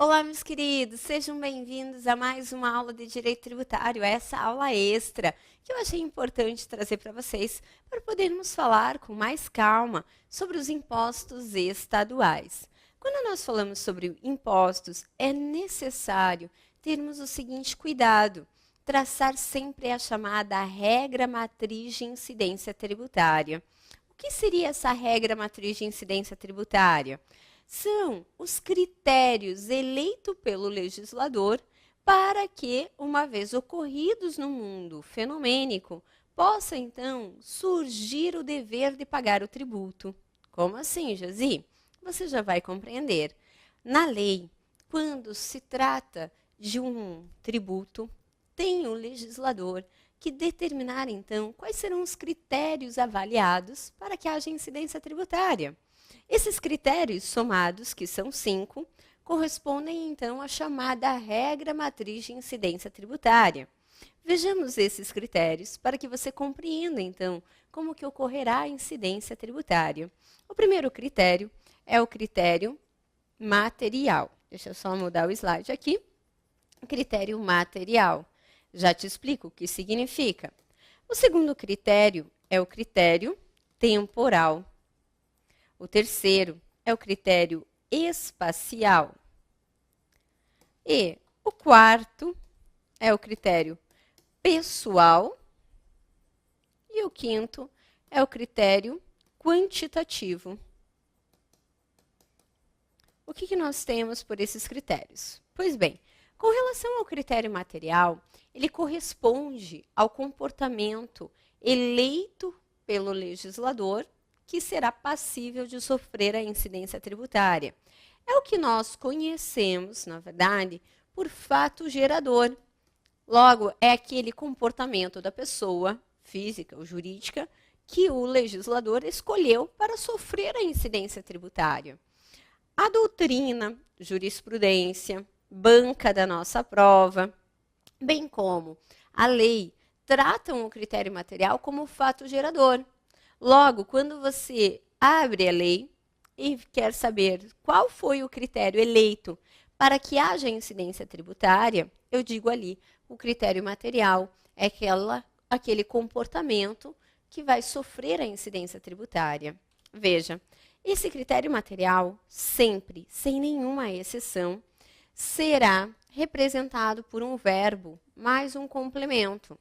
Olá, meus queridos, sejam bem-vindos a mais uma aula de Direito Tributário, essa aula extra que eu achei importante trazer para vocês, para podermos falar com mais calma sobre os impostos estaduais. Quando nós falamos sobre impostos, é necessário termos o seguinte cuidado: traçar sempre a chamada regra matriz de incidência tributária. O que seria essa regra matriz de incidência tributária? São os critérios eleitos pelo legislador para que, uma vez ocorridos no mundo fenomênico, possa então surgir o dever de pagar o tributo. Como assim, Josi? Você já vai compreender. Na lei, quando se trata de um tributo, tem o legislador que determinar, então, quais serão os critérios avaliados para que haja incidência tributária. Esses critérios somados, que são 5, correspondem, então, à chamada regra matriz de incidência tributária. Vejamos esses critérios para que você compreenda, então, como que ocorrerá a incidência tributária. O primeiro critério é o critério material. Deixa eu só mudar o slide aqui. Critério material. Já te explico o que significa. O segundo critério é o critério temporal. O terceiro é o critério espacial. E o quarto é o critério pessoal. E o quinto é o critério quantitativo. O que nós temos por esses critérios? Pois bem, com relação ao critério material, ele corresponde ao comportamento eleito pelo legislador que será passível de sofrer a incidência tributária. É o que nós conhecemos, na verdade, por fato gerador. Logo, é aquele comportamento da pessoa, física ou jurídica, que o legislador escolheu para sofrer a incidência tributária. A doutrina, jurisprudência, banca da nossa prova, bem como a lei, tratam o critério material como fato gerador. Logo, quando você abre a lei e quer saber qual foi o critério eleito para que haja incidência tributária, eu digo ali, o critério material é aquele comportamento que vai sofrer a incidência tributária. Veja, esse critério material, sempre, sem nenhuma exceção, será representado por um verbo mais um complemento.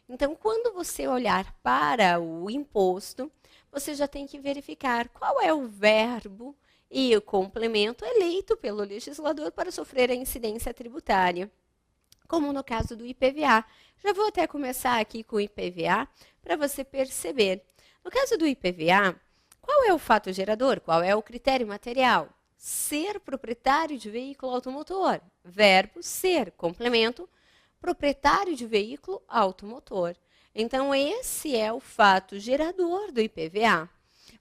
Então, quando você olhar para o imposto, você já tem que verificar qual é o verbo e o complemento eleito pelo legislador para sofrer a incidência tributária, como no caso do IPVA. Já vou até começar aqui com o IPVA para você perceber. No caso do IPVA, qual é o fato gerador? Qual é o critério material? Ser proprietário de veículo automotor. Verbo ser, complemento, proprietário de veículo automotor. Então, esse é o fato gerador do IPVA.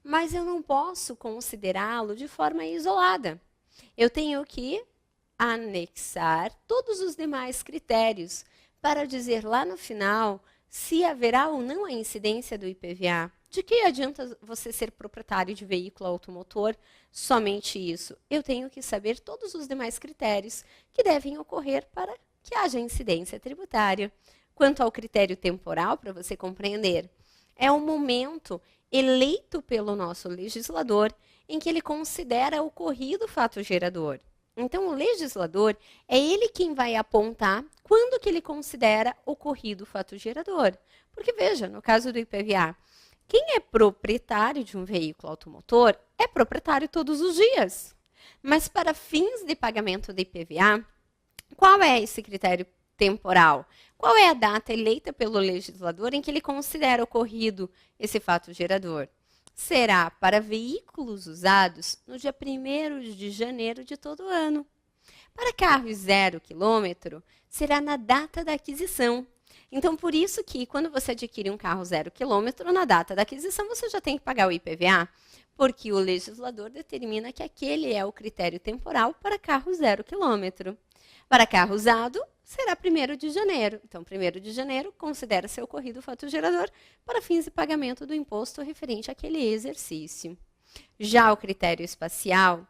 Mas eu não posso considerá-lo de forma isolada. Eu tenho que anexar todos os demais critérios para dizer lá no final se haverá ou não a incidência do IPVA. De que adianta você ser proprietário de veículo automotor? Somente isso. Eu tenho que saber todos os demais critérios que devem ocorrer para que haja incidência tributária. Quanto ao critério temporal, para você compreender, é o momento eleito pelo nosso legislador em que ele considera ocorrido o fato gerador. Então, o legislador é ele quem vai apontar quando que ele considera ocorrido o fato gerador. Porque, veja, no caso do IPVA, quem é proprietário de um veículo automotor é proprietário todos os dias. Mas, para fins de pagamento de IPVA, qual é esse critério temporal? Qual é a data eleita pelo legislador em que ele considera ocorrido esse fato gerador? Será para veículos usados no dia 1º de janeiro de todo ano. Para carros 0 km, será na data da aquisição. Então, por isso que quando você adquire um carro 0 km, na data da aquisição você já tem que pagar o IPVA, porque o legislador determina que aquele é o critério temporal para carro 0 km. Para carro usado, será 1º de janeiro. Então, 1º de janeiro considera-se ocorrido o fato gerador para fins de pagamento do imposto referente àquele exercício. Já o critério espacial,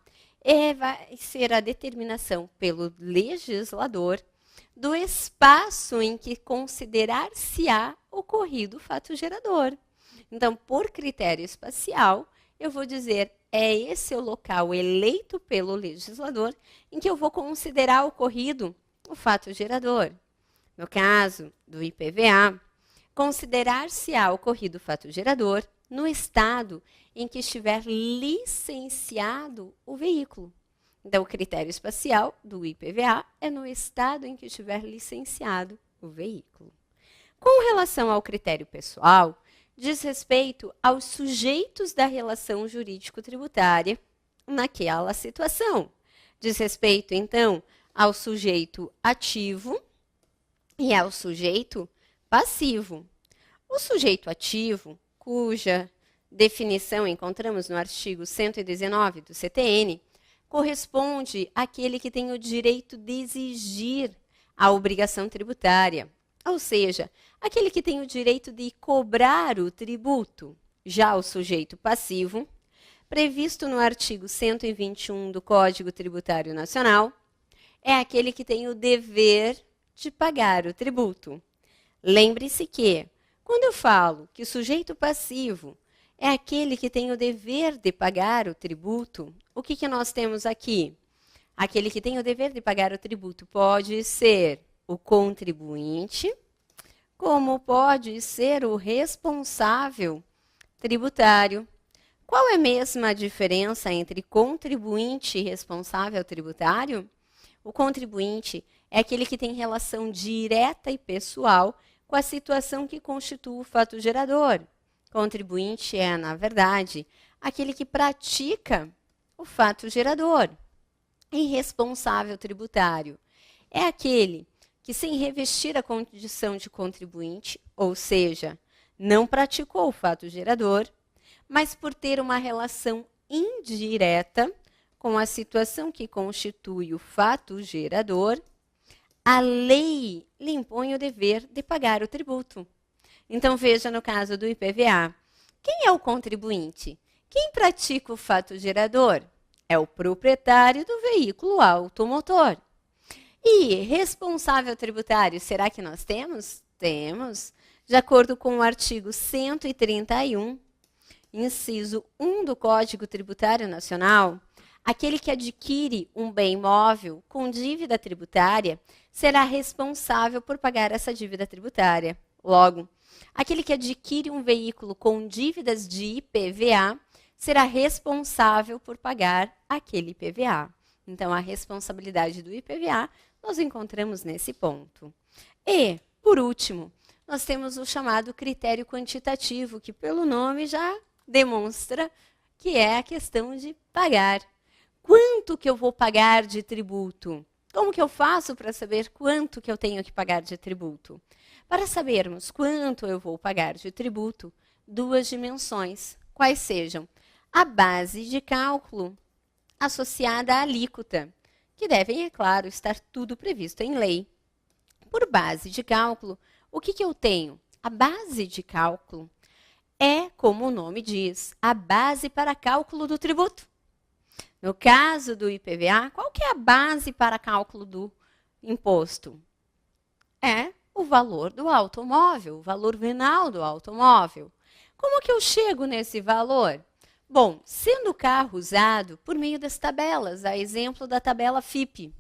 vai ser a determinação pelo legislador do espaço em que considerar-se-á ocorrido o fato gerador. Então, por critério espacial, eu vou dizer, é esse o local eleito pelo legislador em que eu vou considerar ocorrido o fato gerador. No caso do IPVA, considerar-se-á ocorrido o fato gerador no estado em que estiver licenciado o veículo. Então, o critério espacial do IPVA é no estado em que estiver licenciado o veículo. Com relação ao critério pessoal, diz respeito aos sujeitos da relação jurídico-tributária naquela situação. Diz respeito, então, ao sujeito ativo e ao sujeito passivo. O sujeito ativo, cuja definição encontramos no artigo 119 do CTN, corresponde àquele que tem o direito de exigir a obrigação tributária, ou seja, aquele que tem o direito de cobrar o tributo. Já o sujeito passivo, previsto no artigo 121 do Código Tributário Nacional, é aquele que tem o dever de pagar o tributo. Lembre-se que, quando eu falo que o sujeito passivo é aquele que tem o dever de pagar o tributo, o que nós temos aqui? Aquele que tem o dever de pagar o tributo pode ser o contribuinte, como pode ser o responsável tributário. Qual é mesmo a diferença entre contribuinte e responsável tributário? O contribuinte é aquele que tem relação direta e pessoal com a situação que constitui o fato gerador. Contribuinte é, na verdade, aquele que pratica o fato gerador. E responsável tributário é aquele que, sem revestir a condição de contribuinte, ou seja, não praticou o fato gerador, mas por ter uma relação indireta com a situação que constitui o fato gerador, a lei lhe impõe o dever de pagar o tributo. Então, veja no caso do IPVA. Quem é o contribuinte? Quem pratica o fato gerador? É o proprietário do veículo automotor. E responsável tributário, será que nós temos? Temos. De acordo com o artigo 131, inciso 1 do Código Tributário Nacional, aquele que adquire um bem móvel com dívida tributária será responsável por pagar essa dívida tributária. Logo, aquele que adquire um veículo com dívidas de IPVA será responsável por pagar aquele IPVA. Então, a responsabilidade do IPVA nós encontramos nesse ponto. E, por último, nós temos o chamado critério quantitativo, que pelo nome já demonstra que é a questão de pagar. Quanto que eu vou pagar de tributo? Como que eu faço para saber quanto que eu tenho que pagar de tributo? Para sabermos quanto eu vou pagar de tributo, duas dimensões, quais sejam a base de cálculo associada à alíquota, que devem, é claro, estar tudo previsto em lei. Por base de cálculo, o que eu tenho? A base de cálculo é, como o nome diz, a base para cálculo do tributo. No caso do IPVA, qual que é a base para cálculo do imposto? É o valor do automóvel, o valor venal do automóvel. Como que eu chego nesse valor? Bom, sendo o carro usado por meio das tabelas, a exemplo da tabela FIPE.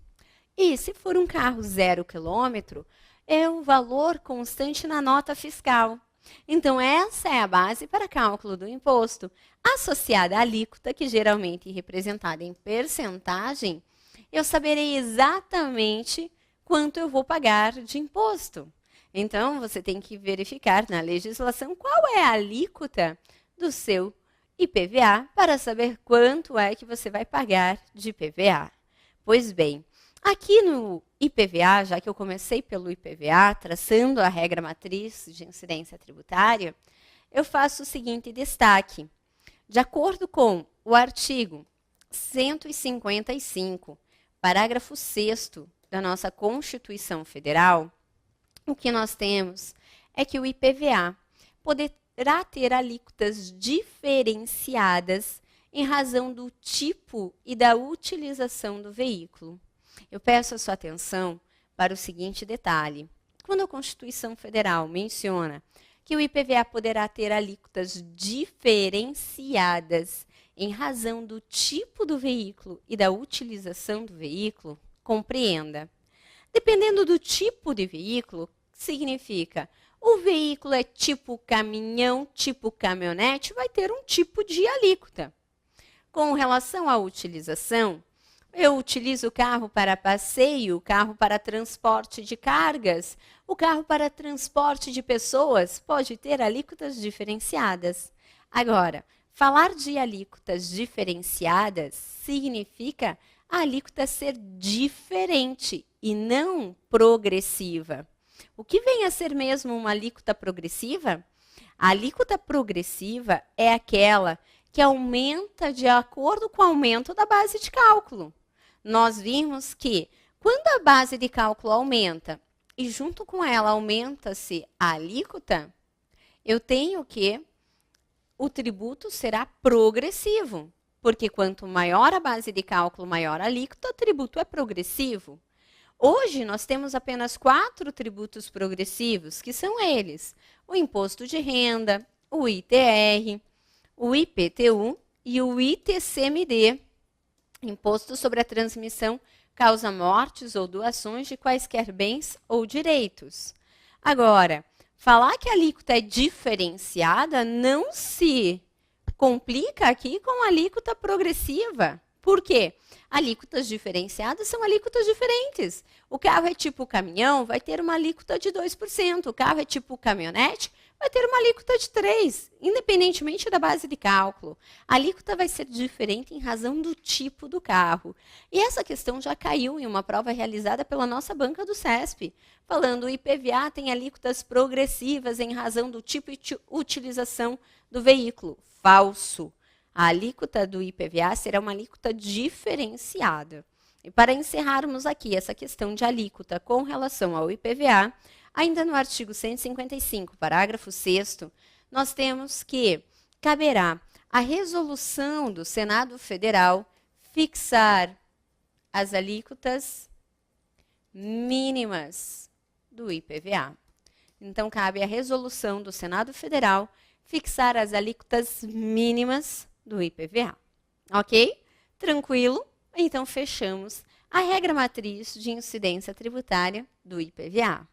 E se for um carro 0 km, é o valor constante na nota fiscal. Então, essa é a base para cálculo do imposto, associada à alíquota, que geralmente é representada em percentagem, eu saberei exatamente quanto eu vou pagar de imposto. Então, você tem que verificar na legislação qual é a alíquota do seu IPVA para saber quanto é que você vai pagar de IPVA. Pois bem, aqui no IPVA, já que eu comecei pelo IPVA, traçando a regra matriz de incidência tributária, eu faço o seguinte destaque. De acordo com o artigo 155, parágrafo 6º da nossa Constituição Federal, o que nós temos é que o IPVA poderá ter alíquotas diferenciadas em razão do tipo e da utilização do veículo. Eu peço a sua atenção para o seguinte detalhe. Quando a Constituição Federal menciona que o IPVA poderá ter alíquotas diferenciadas em razão do tipo do veículo e da utilização do veículo, compreenda. Dependendo do tipo de veículo, significa o veículo é tipo caminhão, tipo caminhonete, vai ter um tipo de alíquota. Com relação à utilização, eu utilizo o carro para passeio, o carro para transporte de cargas, o carro para transporte de pessoas pode ter alíquotas diferenciadas. Agora, falar de alíquotas diferenciadas significa a alíquota ser diferente e não progressiva. O que vem a ser mesmo uma alíquota progressiva? A alíquota progressiva é aquela que aumenta de acordo com o aumento da base de cálculo. Nós vimos que quando a base de cálculo aumenta e junto com ela aumenta-se a alíquota, eu tenho que o tributo será progressivo, porque quanto maior a base de cálculo, maior a alíquota, o tributo é progressivo. Hoje nós temos apenas 4 tributos progressivos, que são eles: o imposto de renda, o ITR, o IPTU e o ITCMD, Imposto sobre a Transmissão, Causa Mortes ou Doações de Quaisquer Bens ou Direitos. Agora, falar que a alíquota é diferenciada não se complica aqui com a alíquota progressiva. Por quê? Alíquotas diferenciadas são alíquotas diferentes. O carro é tipo caminhão, vai ter uma alíquota de 2%. O carro é tipo caminhonete, vai ter uma alíquota de 3%, independentemente da base de cálculo. A alíquota vai ser diferente em razão do tipo do carro. E essa questão já caiu em uma prova realizada pela nossa banca do CESP, falando que o IPVA tem alíquotas progressivas em razão do tipo e utilização do veículo. Falso. A alíquota do IPVA será uma alíquota diferenciada. E para encerrarmos aqui essa questão de alíquota com relação ao IPVA, ainda no artigo 155, parágrafo 6º, nós temos que caberá à resolução do Senado Federal fixar as alíquotas mínimas do IPVA. Então, cabe à resolução do Senado Federal fixar as alíquotas mínimas do IPVA. Ok? Tranquilo? Então, fechamos a regra matriz de incidência tributária do IPVA.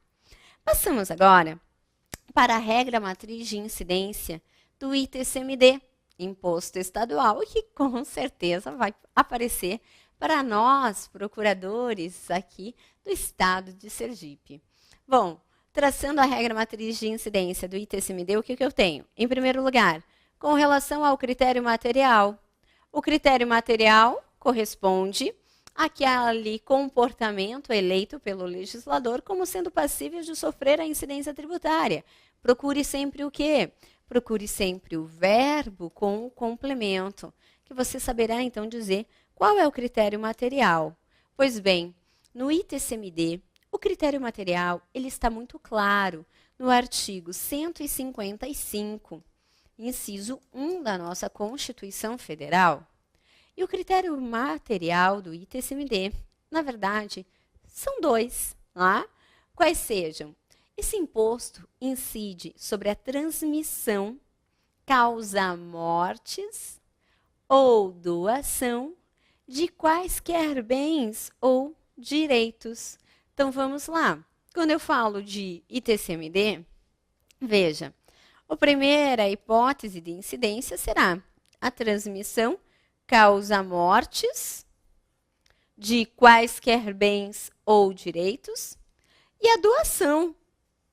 Passamos agora para a regra matriz de incidência do ITCMD, Imposto Estadual, que com certeza vai aparecer para nós, procuradores aqui do Estado de Sergipe. Bom, traçando a regra matriz de incidência do ITCMD, o que eu tenho? Em primeiro lugar, com relação ao critério material. O critério material corresponde àquele comportamento eleito pelo legislador como sendo passível de sofrer a incidência tributária. Procure sempre o quê? Procure sempre o verbo com o complemento, que você saberá então dizer qual é o critério material. Pois bem, no ITCMD, o critério material ele está muito claro no artigo 155, inciso 1 da nossa Constituição Federal. E o critério material do ITCMD, na verdade, são 2, tá? Quais sejam? Esse imposto incide sobre a transmissão, causa mortes ou doação de quaisquer bens ou direitos. Então, vamos lá. Quando eu falo de ITCMD, veja, a primeira hipótese de incidência será a transmissão causa mortes de quaisquer bens ou direitos e a doação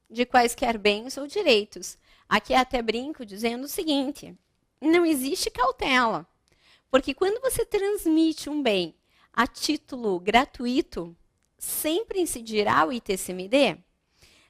de quaisquer bens ou direitos. Aqui até brinco dizendo o seguinte, não existe cautela, porque quando você transmite um bem a título gratuito, sempre incidirá o ITCMD,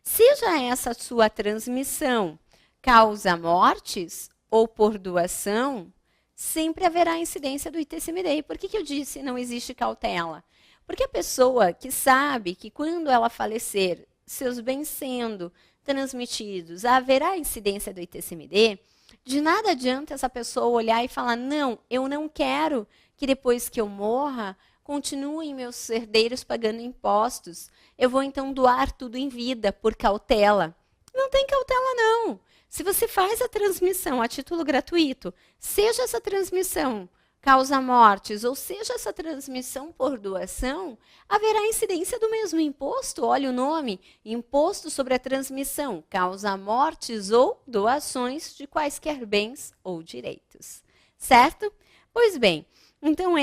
seja essa sua transmissão causa mortes ou por doação, sempre haverá incidência do ITCMD. E por que eu disse não existe cautela? Porque a pessoa que sabe que quando ela falecer, seus bens sendo transmitidos, haverá incidência do ITCMD, De nada adianta essa pessoa olhar e falar, não, eu não quero que depois que eu morra, continuem meus herdeiros pagando impostos. Eu vou então doar tudo em vida, por cautela. Não tem cautela, não. Se você faz a transmissão a título gratuito, seja essa transmissão causa mortes, ou seja essa transmissão por doação, haverá incidência do mesmo imposto. Olha o nome, imposto sobre a transmissão, causa mortes ou doações de quaisquer bens ou direitos. Certo? Pois bem, então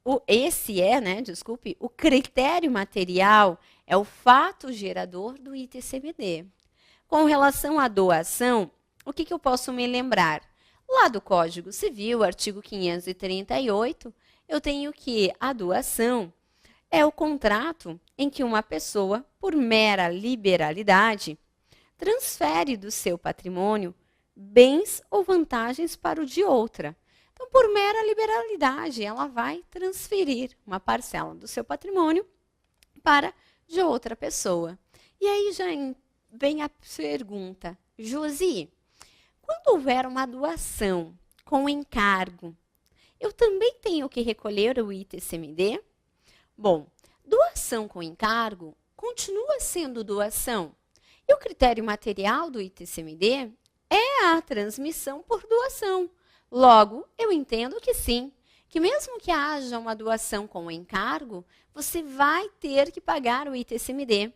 o critério material é o fato gerador do ITCMD. Com relação à doação, o que eu posso me lembrar? Lá do Código Civil, artigo 538, eu tenho que a doação é o contrato em que uma pessoa, por mera liberalidade, transfere do seu patrimônio bens ou vantagens para o de outra. Então, por mera liberalidade, ela vai transferir uma parcela do seu patrimônio para de outra pessoa. E aí já vem a pergunta, Josi, quando houver uma doação com encargo, eu também tenho que recolher o ITCMD? Bom, doação com encargo continua sendo doação. E o critério material do ITCMD é a transmissão por doação. Logo, eu entendo que sim, que mesmo que haja uma doação com encargo, você vai ter que pagar o ITCMD.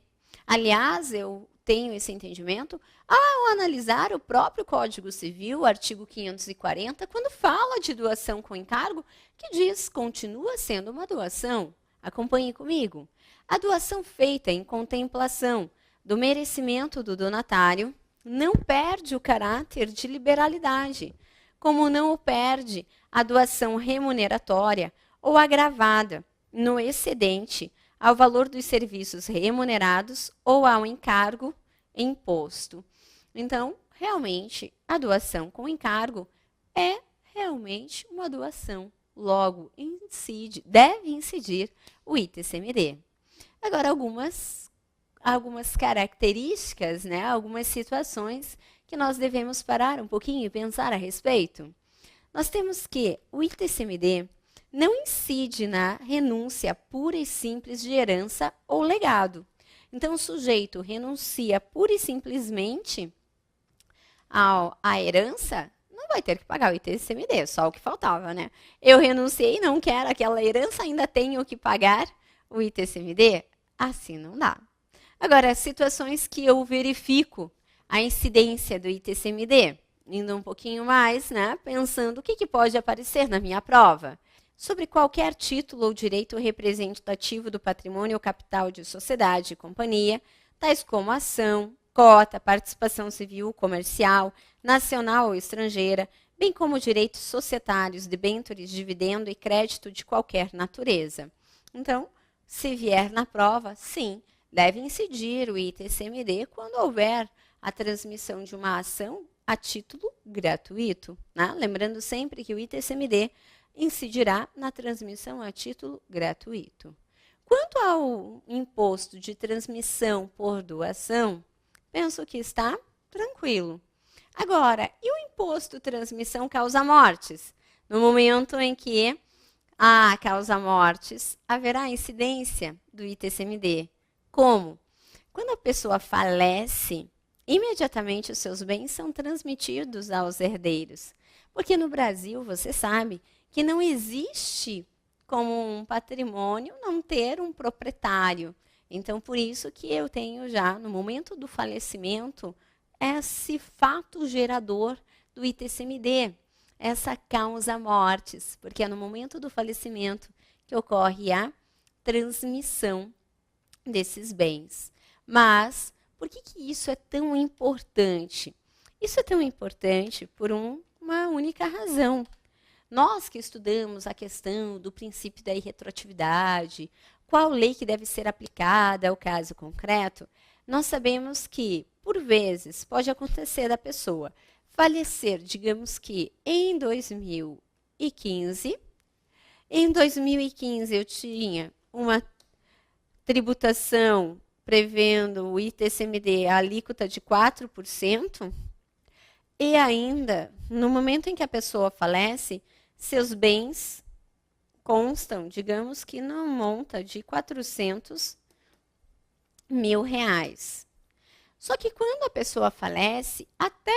Aliás, eu tenho esse entendimento ao analisar o próprio Código Civil, artigo 540, quando fala de doação com encargo, que diz continua sendo uma doação. Acompanhe comigo. A doação feita em contemplação do merecimento do donatário não perde o caráter de liberalidade, como não o perde a doação remuneratória ou agravada no excedente ao valor dos serviços remunerados ou ao encargo imposto. Então, realmente, a doação com encargo é realmente uma doação. Logo, deve incidir o ITCMD. Agora, algumas características, algumas situações que nós devemos parar um pouquinho e pensar a respeito. Nós temos que o ITCMD não incide na renúncia pura e simples de herança ou legado. Então, o sujeito renuncia pura e simplesmente à herança, não vai ter que pagar o ITCMD, só o que faltava, né? Eu renunciei, não quero aquela herança, ainda tenho que pagar o ITCMD? Assim não dá. Agora, situações que eu verifico a incidência do ITCMD, indo um pouquinho mais, pensando o que pode aparecer na minha prova. Sobre qualquer título ou direito representativo do patrimônio ou capital de sociedade e companhia, tais como ação, cota, participação civil, comercial, nacional ou estrangeira, bem como direitos societários, debêntures, dividendo e crédito de qualquer natureza. Então, se vier na prova, sim, deve incidir o ITCMD quando houver a transmissão de uma ação a título gratuito. Lembrando sempre que o ITCMD incidirá na transmissão a título gratuito. Quanto ao imposto de transmissão por doação, penso que está tranquilo. Agora, e o imposto de transmissão causa mortes? No momento em que há causa mortes, haverá incidência do ITCMD. Como? Quando a pessoa falece, imediatamente os seus bens são transmitidos aos herdeiros. Porque no Brasil, você sabe, que não existe como um patrimônio não ter um proprietário. Então, por isso que eu tenho já, no momento do falecimento, esse fato gerador do ITCMD, essa causa mortes, porque é no momento do falecimento que ocorre a transmissão desses bens. Mas, por que isso é tão importante? Isso é tão importante por uma única razão. Nós que estudamos a questão do princípio da irretroatividade, qual lei que deve ser aplicada ao caso concreto, nós sabemos que, por vezes, pode acontecer da pessoa falecer, digamos que em 2015. Em 2015 eu tinha uma tributação prevendo o ITCMD a alíquota de 4%. E ainda, no momento em que a pessoa falece, seus bens constam, digamos que não monta de 400 mil reais. Só que quando a pessoa falece, até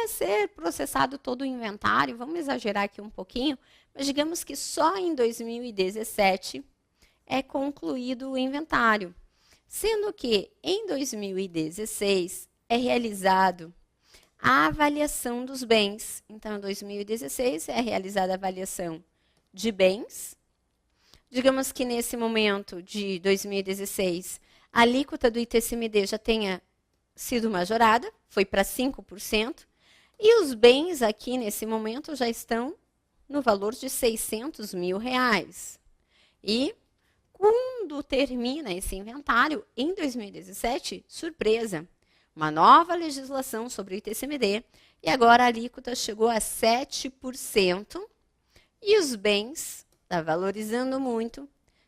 ser processado todo o inventário, vamos exagerar aqui um pouquinho, mas digamos que só em 2017 é concluído o inventário. Sendo que em 2016 é realizado a avaliação dos bens. Então, em 2016 é realizada a avaliação de bens. Digamos que nesse momento de 2016, a alíquota do ITCMD já tenha sido majorada, foi para 5%, e os bens aqui nesse momento já estão no valor de 600 mil reais. E quando termina esse inventário, em 2017, surpresa, uma nova legislação sobre o ITCMD, e agora a alíquota chegou a 7%, e os bens, está valorizando muito,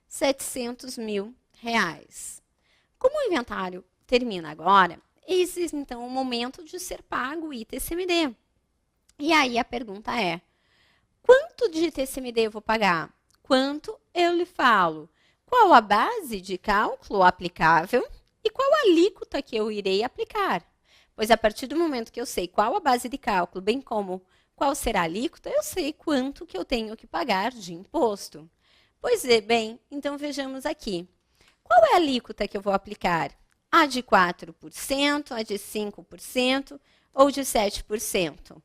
700 mil reais. Como o inventário termina agora, existe então o momento de ser pago o ITCMD. E aí a pergunta é, quanto de ITCMD eu vou pagar? Quanto eu lhe falo? Qual a base de cálculo aplicável e qual a alíquota que eu irei aplicar? Pois a partir do momento que eu sei qual a base de cálculo, bem como qual será a alíquota, eu sei quanto que eu tenho que pagar de imposto. Pois é, bem, então vejamos aqui. Qual é a alíquota que eu vou aplicar? A de 4%, a de 5% ou de 7%?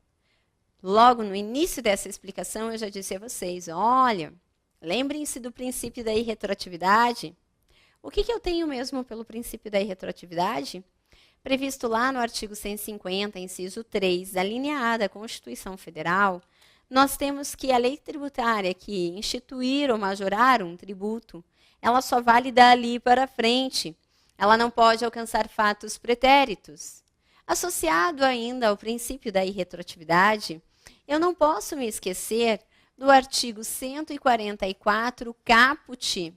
Logo no início dessa explicação, eu já disse a vocês, olha, lembrem-se do princípio da irretroatividade. O que eu tenho mesmo pelo princípio da irretroatividade? Previsto lá no artigo 150, inciso 3, da linha A da Constituição Federal, nós temos que a lei tributária que instituir ou majorar um tributo, ela só vale dali para frente. Ela não pode alcançar fatos pretéritos. Associado ainda ao princípio da irretroatividade, eu não posso me esquecer do artigo 144, caput,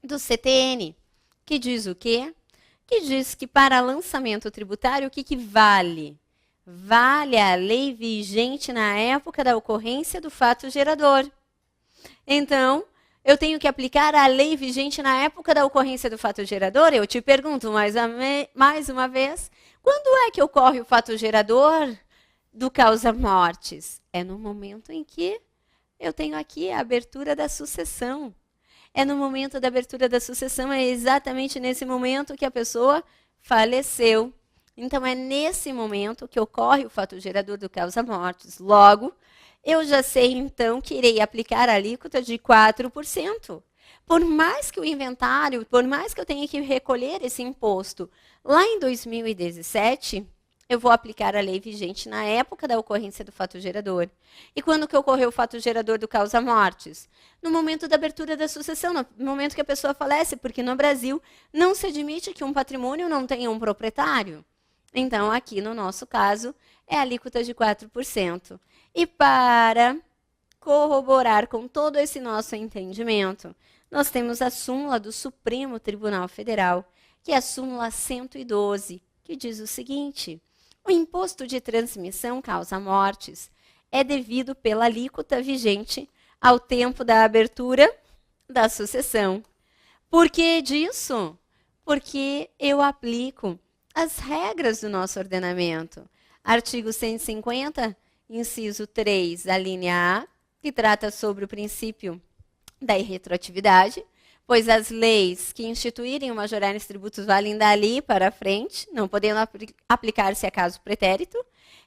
do CTN, que diz o quê? Que diz que para lançamento tributário, o que vale? Vale a lei vigente na época da ocorrência do fato gerador. Então, eu tenho que aplicar a lei vigente na época da ocorrência do fato gerador? Eu te pergunto mais uma vez, quando é que ocorre o fato gerador do causa-mortes? É no momento em que eu tenho aqui a abertura da sucessão. É no momento da abertura da sucessão, é exatamente nesse momento que a pessoa faleceu. Então, é nesse momento que ocorre o fato gerador do causa-mortes. Logo, eu já sei, então, que irei aplicar a alíquota de 4%. Por mais que o inventário, por mais que eu tenha que recolher esse imposto lá em 2017, eu vou aplicar a lei vigente na época da ocorrência do fato gerador. E quando que ocorreu o fato gerador do causa-mortes? No momento da abertura da sucessão, no momento que a pessoa falece, porque no Brasil não se admite que um patrimônio não tenha um proprietário. Então, aqui no nosso caso, é a alíquota de 4%. E para corroborar com todo esse nosso entendimento, nós temos a súmula do Supremo Tribunal Federal, que é a súmula 112, que diz o seguinte: o imposto de transmissão causa-mortes é devido pela alíquota vigente ao tempo da abertura da sucessão. Por que disso? Porque eu aplico as regras do nosso ordenamento. Artigo 150, inciso 3, da linha A, que trata sobre o princípio da irretroatividade, pois as leis que instituírem ou majorarem os tributos valem dali para frente, não podendo aplicar-se a caso pretérito.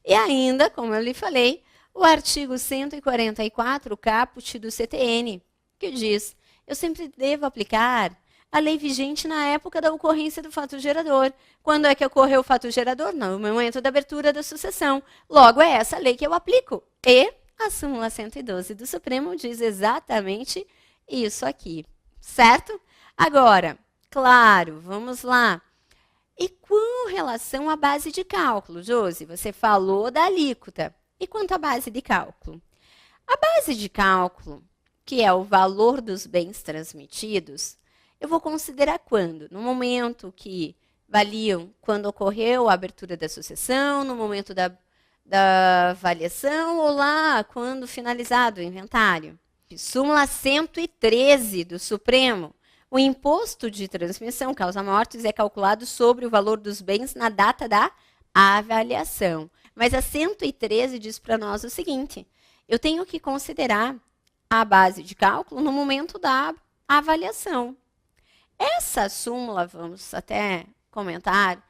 E ainda, como eu lhe falei, o artigo 144, caput do CTN, que diz, eu sempre devo aplicar a lei vigente na época da ocorrência do fato gerador. Quando é que ocorreu o fato gerador? No momento da abertura da sucessão. Logo, é essa lei que eu aplico. E a súmula 112 do Supremo diz exatamente isso aqui. Certo? Agora, claro, vamos lá. E com relação à base de cálculo, Josi, você falou da alíquota. E quanto à base de cálculo? A base de cálculo, que é o valor dos bens transmitidos, eu vou considerar quando? No momento que valiam quando ocorreu a abertura da sucessão, no momento da avaliação ou lá quando finalizado o inventário. Súmula 113 do Supremo. O imposto de transmissão causa-mortes é calculado sobre o valor dos bens na data da avaliação. Mas a 113 diz para nós o seguinte: eu tenho que considerar a base de cálculo no momento da avaliação. Essa súmula, vamos até comentar,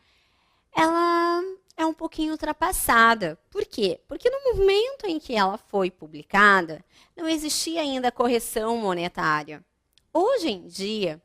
ela é um pouquinho ultrapassada. Por quê? Porque no momento em que ela foi publicada, não existia ainda correção monetária. Hoje em dia,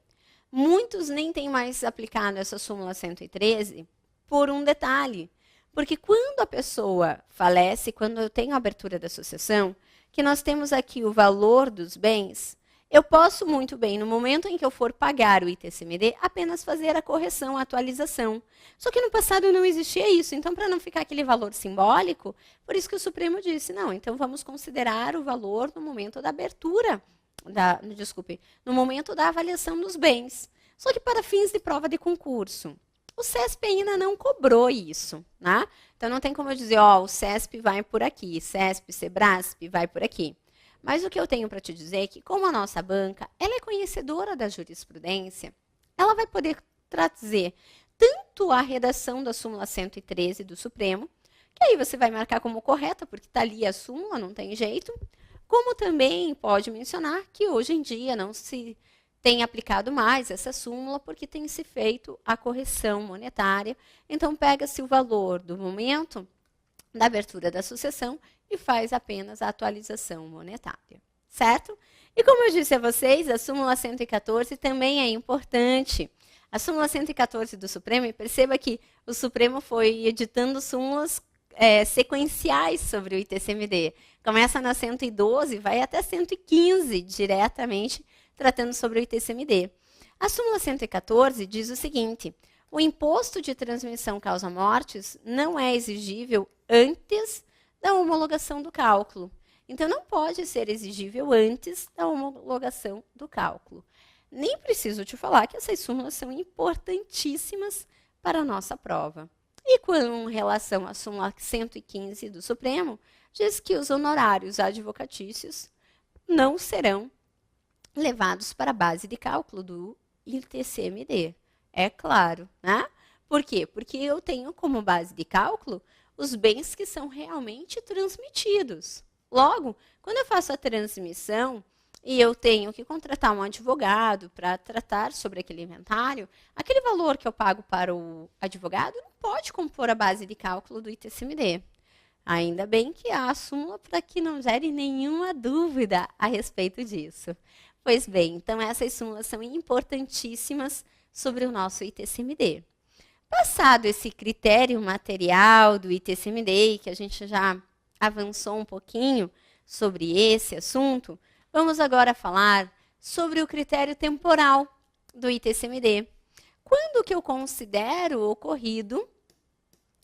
muitos nem têm mais aplicado essa súmula 113 por um detalhe. Porque quando a pessoa falece, quando eu tenho a abertura da associação, que nós temos aqui o valor dos bens, eu posso muito bem, no momento em que eu for pagar o ITCMD, apenas fazer a correção, a atualização. Só que no passado não existia isso. Então, para não ficar aquele valor simbólico, por isso que o Supremo disse, não, então vamos considerar o valor no momento da abertura, no momento da avaliação dos bens. Só que para fins de prova de concurso. O CESP ainda não cobrou isso, né? Então, não tem como eu dizer, ó, o CESP vai por aqui, CESP, SEBRASP vai por aqui. Mas o que eu tenho para te dizer é que, como a nossa banca ela é conhecedora da jurisprudência, ela vai poder trazer tanto a redação da súmula 113 do Supremo, que aí você vai marcar como correta, porque está ali a súmula, não tem jeito, como também pode mencionar que hoje em dia não se tem aplicado mais essa súmula, porque tem se feito a correção monetária. Então, pega-se o valor do momento da abertura da associação e faz apenas a atualização monetária, certo? E como eu disse a vocês, a súmula 114 também é importante. A súmula 114 do Supremo, e perceba que o Supremo foi editando súmulas sequenciais sobre o ITCMD. Começa na 112, vai até 115 diretamente, tratando sobre o ITCMD. A súmula 114 diz o seguinte: o imposto de transmissão causa-mortes não é exigível antes da homologação do cálculo. Então, não pode ser exigível antes da homologação do cálculo. Nem preciso te falar que essas súmulas são importantíssimas para a nossa prova. E com relação à súmula 115 do Supremo, diz que os honorários advocatícios não serão levados para a base de cálculo do ITCMD. É claro, né? Por quê? Porque eu tenho como base de cálculo os bens que são realmente transmitidos. Logo, quando eu faço a transmissão e eu tenho que contratar um advogado para tratar sobre aquele inventário, aquele valor que eu pago para o advogado não pode compor a base de cálculo do ITCMD. Ainda bem que há a súmula para que não gere nenhuma dúvida a respeito disso. Pois bem, então essas súmulas são importantíssimas sobre o nosso ITCMD. Passado esse critério material do ITCMD, que a gente já avançou um pouquinho sobre esse assunto, vamos agora falar sobre o critério temporal do ITCMD. Quando que eu considero ocorrido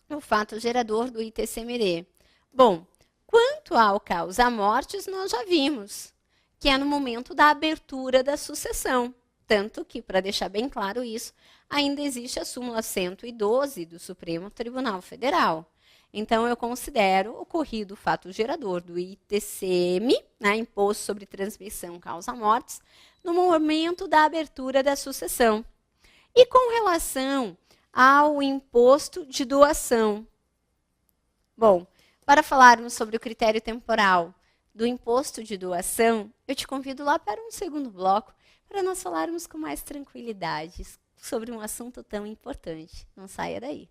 o fato gerador do ITCMD? Bom, quanto ao causa-mortes, nós já vimos, que é no momento da abertura da sucessão. Tanto que, para deixar bem claro isso, ainda existe a súmula 112 do Supremo Tribunal Federal. Então, eu considero ocorrido o fato gerador do ITCM, né, Imposto sobre Transmissão Causa-Mortes, no momento da abertura da sucessão. E com relação ao imposto de doação? Bom, para falarmos sobre o critério temporal do imposto de doação, eu te convido lá para um segundo bloco, para nós falarmos com mais tranquilidade sobre um assunto tão importante. Não saia daí.